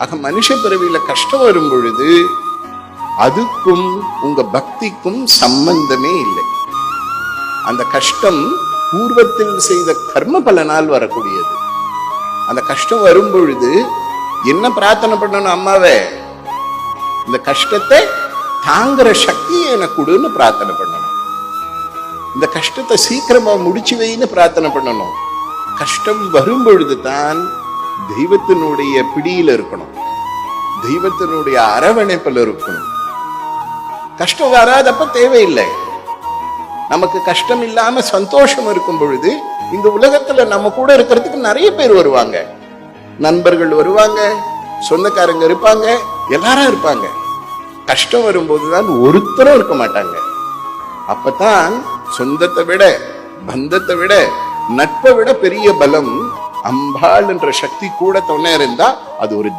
ஆக மனுஷ பிறவியில கஷ்டம் வரும் பொழுது அதுக்கும் உங்க பக்திக்கும் சம்பந்தமே இல்லை. அந்த கஷ்டம் பூர்வத்தில் செய்த கர்ம பலனால் வரக்கூடியது. அந்த கஷ்டம் வரும் பொழுது என்ன பிரார்த்தனை பண்ணணும்? அம்மாவே, இந்த கஷ்டத்தை தாங்குற சக்தியை எனக்கு கொடுன்னு பிரார்த்தனை பண்ணணும். இந்த கஷ்டத்தை சீக்கிரமா முடிச்சு வைன்னு பிரார்த்தனை பண்ணணும். கஷ்டம் வரும் பொழுது தான் தெய்வத்தினுடைய பிடியில இருக்கணும், தெய்வத்தினுடைய அரவணைப்பில் இருக்கணும். கஷ்டம் வராதப்ப தேவையில்லை. நமக்கு கஷ்டம் இல்லாம சந்தோஷம் இருக்கும் பொழுது இந்த உலகத்துல நம்ம கூட இருக்கிறதுக்கு நிறைய பேர் வருவாங்க. நண்பர்கள் வருவாங்க, சொந்தக்காரங்க இருப்பாங்க, எல்லாரும் இருப்பாங்க. கஷ்டம் வரும்போதுதான் ஒருத்தரும் இருக்க மாட்டாங்க. அப்பதான் சொந்தத்தை விட, பந்தத்தை விட, நட்பை விட பெரிய பலம் அம்பாள் என்ற சக்தி கூட துணை இருந்தா அது ஒரு